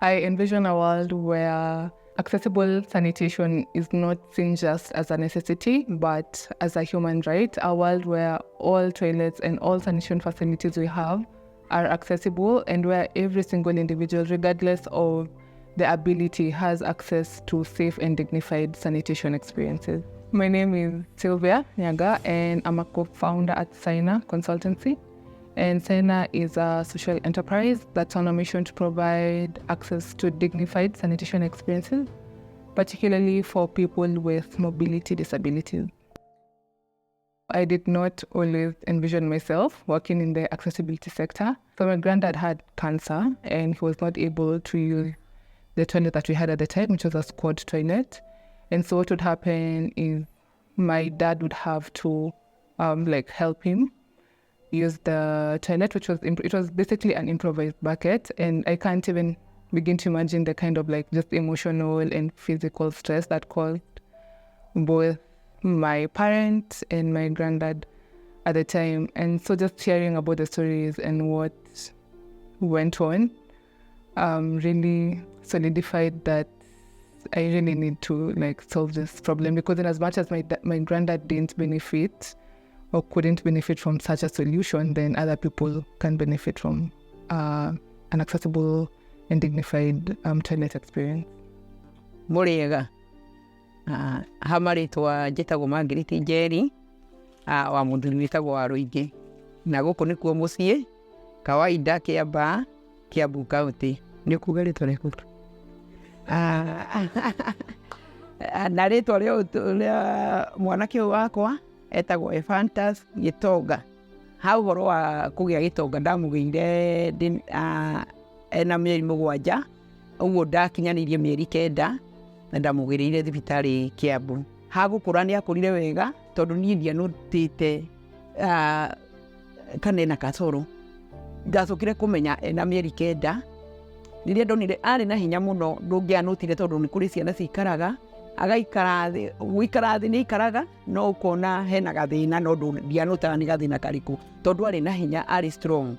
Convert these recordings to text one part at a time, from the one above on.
I envision a world where accessible sanitation is not seen just as a necessity, but as a human right. A world where all toilets and all sanitation facilities we have are accessible, and where every single individual, regardless of the ability, has access to safe and dignified sanitation experiences. My name is Sylvia Nyaga, and I'm a co-founder at Syna Consultancy. And Syna is a social enterprise that's on a mission to provide access to dignified sanitation experiences, particularly for people with mobility disabilities. I did not always envision myself working in the accessibility sector. So my granddad had cancer and he was not able to use the toilet that we had at the time, which was a squad toilet. And so what would happen is my dad would have to help him use the toilet, which was basically an improvised bucket. And I can't even begin to imagine the kind of just emotional and physical stress that caused both my parents and my granddad at the time. And so just hearing about the stories and what went on really solidified that I really need to solve this problem, because in as much as my granddad didn't benefit or couldn't benefit from such a solution, then other people can benefit from an accessible and dignified toilet experience. Muriega hamaritwa njĩtagwo Margaret Njeri wa mũthuri wĩtagwo wa Rũingĩ, na gũkũ nĩkuo mũciĩ kawaida Kĩambaa, Kiambu County. Nĩ kuuga rĩtwa rĩaku? Na rĩtwa rĩa mwanake ũyũ wakwa etagwo Ephantus Gitonga. Ha ũhoro wa kũgĩa Gitonga ndamũgĩire ena mĩeri 7, ũguo ndakinyanĩirie mĩeri 9 na ndamũgĩrĩire thibitarĩ Kiambu. Ha gũkũra nĩ akũrire wega tondũ niĩ ndianũtĩte kana ena kasoro. Ndacokire kũmenya ena mĩeri 9 rĩrĩa ndonire arĩ na hinya mũno, ndũngĩanũtire tondũ nĩ kũrĩ ciana cikaraga agaikara thĩ, gũikara thĩ nĩ ikaraga no ũkona hena gathĩna, no ndianũtaga nĩ gathĩna karĩkũ tondũ arĩ na hinya, arĩ strong.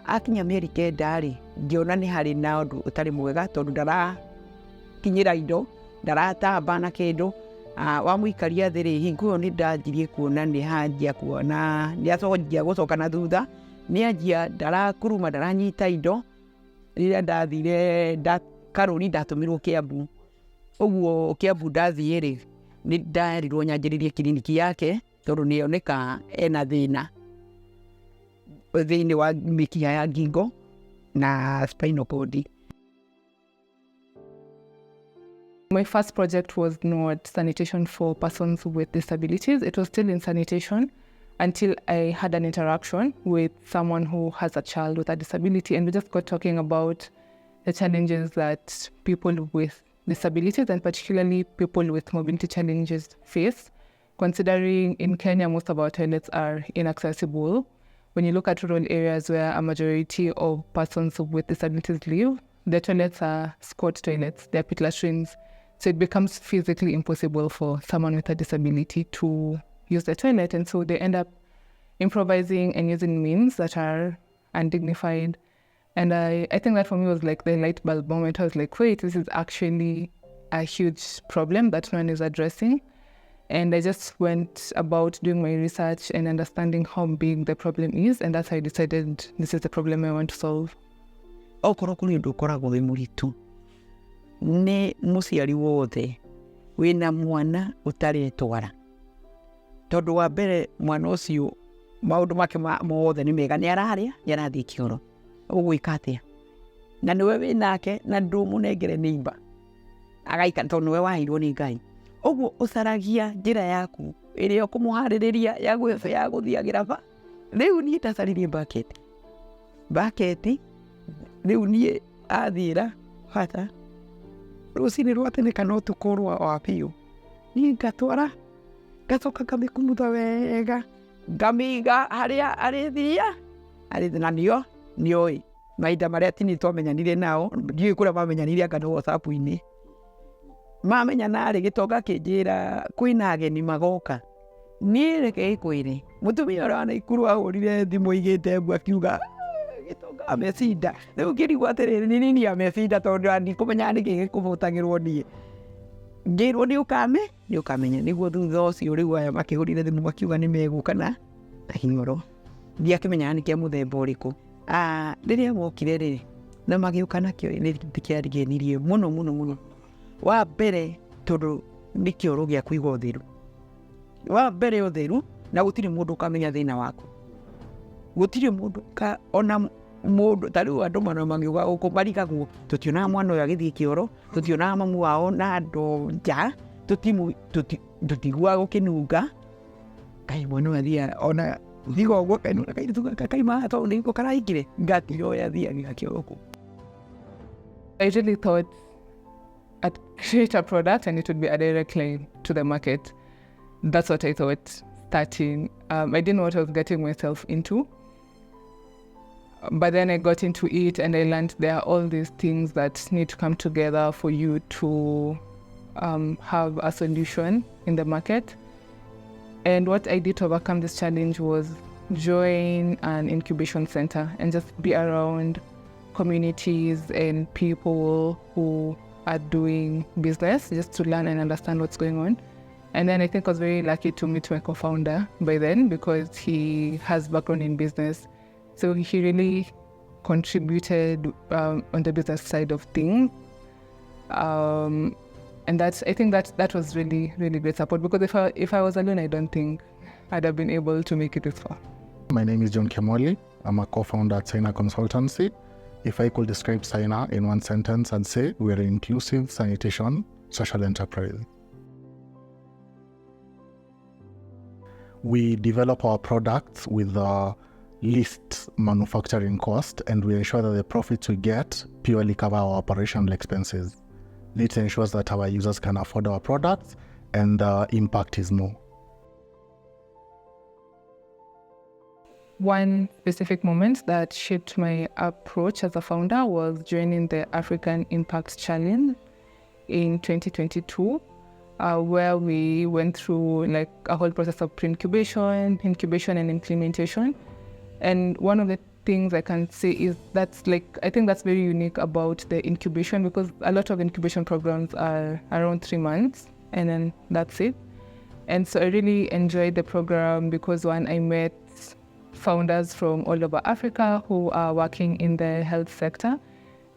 Akinya mĩeri 9 ngĩona nĩ harĩ na ũndũ ũtarĩ mwega tondũ ndarakinyĩra indo, ndaratamba na kĩndũ. Wamũikaria thĩ rĩ, hingo ĩyo nĩ ndanjirie kuona nĩ hanjia kuona nĩ aconjia gũcoka na thutha, nĩ anjia ndarakuruma, ndaranyita indo. Rĩrĩa ndathire karũni ndatũmirwo Kiambu, ũguo Kiambu ndathiĩ rĩ, nĩ ndarirwo nyanjĩrĩrie kiriniki yake tondũ nĩoneka ena thĩna thĩinĩ wa mĩkiha ya ngingo na spinal cord. My first project was not sanitation for persons with disabilities. It was still in sanitation until I had an interaction with someone who has a child with a disability, and we just got talking about the challenges that people with disabilities, and particularly people with mobility challenges, face, considering in Kenya most of our toilets are inaccessible. When you look at rural areas where a majority of persons with disabilities live, the toilets are squat toilets, they're pit latrines, so it becomes physically impossible for someone with a disability to use the toilet, and so they end up improvising and using means that are undignified. And I think that for me was like the light bulb moment. I was like, wait, this is actually a huge problem that no one is addressing. And I just went about doing my research and understanding how big the problem is, and that's how I decided this is the problem I want to solve. Okorwo kũrĩ ũndũ ũkoragwo wĩ mũritũ, nĩ mũciari wothe wĩna mwana ũtaretwara. Tondũ wa mbere mwana ũcio maũndũ make mothe nĩ mega, nĩ ararĩa, nĩ arathiĩ kĩoro, ũgwĩka atĩa? Na nĩwe wĩnake na ndũmũnengere neighbor agaikara tondũ nĩwe waheirwo nĩ Ngai. Ũguo ũcaragia njĩra yaku ĩrĩa ũkũmũharĩrĩria ya gũthiagĩra ba. Rĩu niĩ ndacaririe baketi, rĩu niĩ athiĩra bata rũcinĩ rwa tene kana ũtukũ wa biũ, niĩ ngatwara ngacoka ngamĩkumutha wega, ngamĩiga harĩa arĩthia na nĩoĩ mahinda marĩa tini twamenyanire nao, ndiũĩ kũrĩa mamenyanire anga nĩ WhatsApp-inĩ. Mamenya narĩ Gitonga kĩnjĩra kwĩna ageni magoka, niĩ reke kwĩre mũtumia ũrĩa wa Naikuru ahũrire thimũ igĩte mbu akiuga Gitonga amecinda rĩu ngĩrigwo atĩrĩrĩ nĩ nini amecinda tondũ ndikũmenya nĩkĩ gĩkũbũtagĩrwo niĩ ngĩrwo nĩ ũkamenya nĩguo thutha ũcio rĩu aya makĩhũrire thimũ makiuga nĩ megũka na hing'oro ndiakĩmenyaga nĩ kĩa mũthemba ũrĩkũ rĩrĩa mokire rĩ na magĩũka nakĩo nĩ kĩarigenirie mũno wa mbere tondũ nĩ kĩoro gĩa kũiga ũtheru wa mbere ũtheru na gũtirĩ mũndũ ũkamenya thĩna waku gũtirĩ mũndũ ona mũndũ ta rĩu andũ magĩuga gũkũ marigagwo tũtionaga mwana ũyũ agĩthiĩ kĩoro tũtionaga mamu wao na andũ nja tũtiguaga gũkĩnunga kaĩ mwana ũyũ athiaga ona thiga ũguo kainũra kairĩtu gaka kaima tondũ nĩguo karahingire ngatiroya thiaga kĩoro kũu. I really thought I'd create a product and it would be a direct line to the market. That's what I thought starting. I didn't know what I was getting myself into. But then I got into it and I learned there are all these things that need to come together for you to have a solution in the market. And what I did to overcome this challenge was join an incubation center and just be around communities and people who are doing business just to learn and understand what's going on. And then I think I was very lucky to meet my co-founder by then because he has background in business. So he really contributed on the business side of things. And I think that was really, really great support because if I was alone, I don't think I'd have been able to make it this far. My name is John Kemoli. I'm a co-founder at Syna Consultancy. If I could describe Syna in one sentence, I'd say we're an inclusive sanitation social enterprise. We develop our products with the least manufacturing cost, and we ensure that the profits we get purely cover our operational expenses. This ensures that our users can afford our products and the impact is more. One specific moment that shaped my approach as a founder was joining the African Impact Challenge in 2022, where we went through like a whole process of pre-incubation, incubation and implementation. And one of the things I can say is I think that's very unique about the incubation because a lot of incubation programs are around 3 months and then that's it. And so I really enjoyed the program because one, I met founders from all over Africa who are working in the health sector,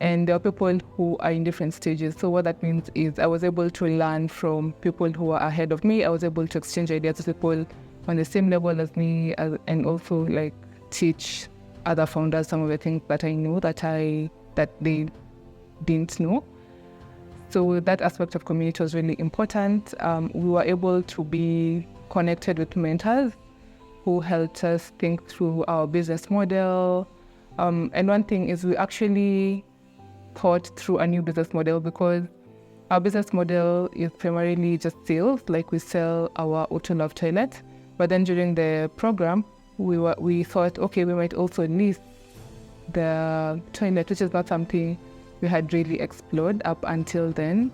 and there are people who are in different stages. So what that means is I was able to learn from people who are ahead of me. I was able to exchange ideas with people on the same level as me, and also like teach other founders some of the things that I knew that they didn't know. So that aspect of community was really important. We were able to be connected with mentors who helped us think through our business model. And one thing is we actually thought through a new business model because our business model is primarily just sales, like we sell our Utulav toilet. But then during the program, we thought, okay, we might also lease the toilet, which is not something we had really explored up until then.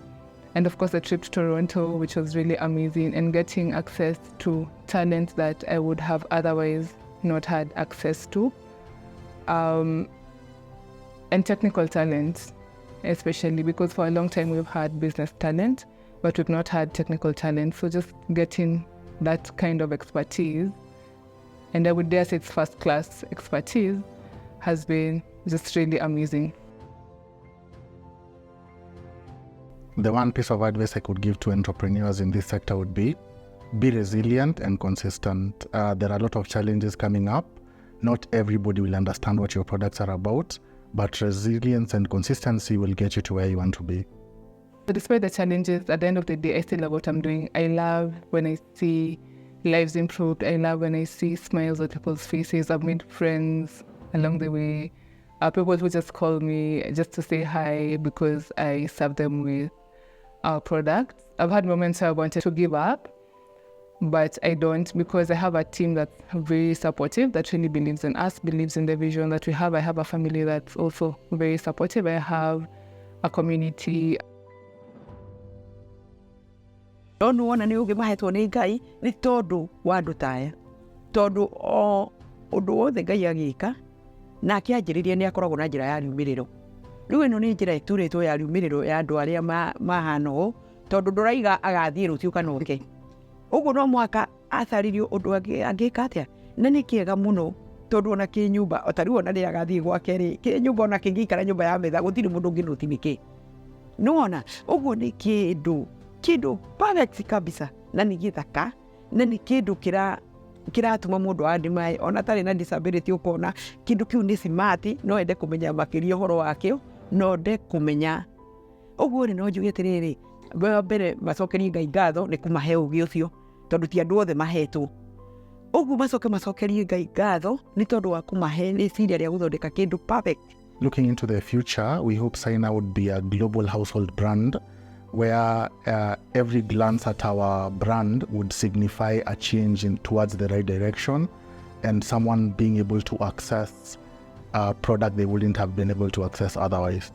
And of course, the trip to Toronto, which was really amazing, and getting access to talent that I would have otherwise not had access to. And technical talent, especially because for a long time we've had business talent, but we've not had technical talent. So just getting that kind of expertise, and I would dare say it's first-class expertise, has been just really amazing. The one piece of advice I could give to entrepreneurs in this sector would be resilient and consistent. There are a lot of challenges coming up. Not everybody will understand what your products are about, but resilience and consistency will get you to where you want to be. So despite the challenges, at the end of the day, I still love what I'm doing. I love when I see lives improved. I love when I see smiles on people's faces. I've made friends along the way. People who just call me just to say hi because I serve them with our products. I've had moments where I wanted to give up, but I don't because I have a team that's very supportive, that really believes in us, believes in the vision that we have. I have a family that's also very supportive. I have a community. Don't wona nĩ ũngĩmahetwo nĩ Ngai nĩ tondũ wa andũ taya. Tondũ o ũndũ wothe Ngai agĩka na akĩanjĩrĩria nĩ akoragwo na njĩra ya riumĩrĩro. Rĩu ĩno nĩ njĩra ĩturĩtwo ya riumĩrĩro ya andũ arĩa mahana ũũ, tondũ ndũraiga agathiĩ rũciũ kana oke. Ũguo no mũhaka atarĩrio ũndũ angĩka atĩa, na nĩ kĩega mũno tondũ ona kĩnyũmba, ta rĩu ona rĩrĩa agathiĩ gwake rĩ, kĩnyũmba ona kĩngĩikara nyũmba ya metha gũtirĩ mũndũ ũngĩnoti nĩkĩ. Nĩwona, ũguo nĩ kĩndũ perfect kabisa, na nĩ gĩthaka, na nĩ kĩndũ kĩratũma mũndũ andimaye, ona tarĩ na disability ũkona kĩndũ kĩu nĩ smart, no ende kũmenya makĩria ũhoro wakĩo, no ende kũmenya. Ũguo rĩ no njuge atĩrĩrĩ, mbere macokerie Ngai ngatho nĩ kũmahe ũgĩ ũcio, tondũ ti andũ othe mahetwo. Ũguo macokerie Ngai ngatho nĩ tondũ wa kũmahe rĩciria rĩa gũthondeka kĩndũ perfect. Looking into the future, we hope Syna would be a global household brand where every glance at our brand would signify a change towards the right direction and someone being able to access a product they wouldn't have been able to access otherwise.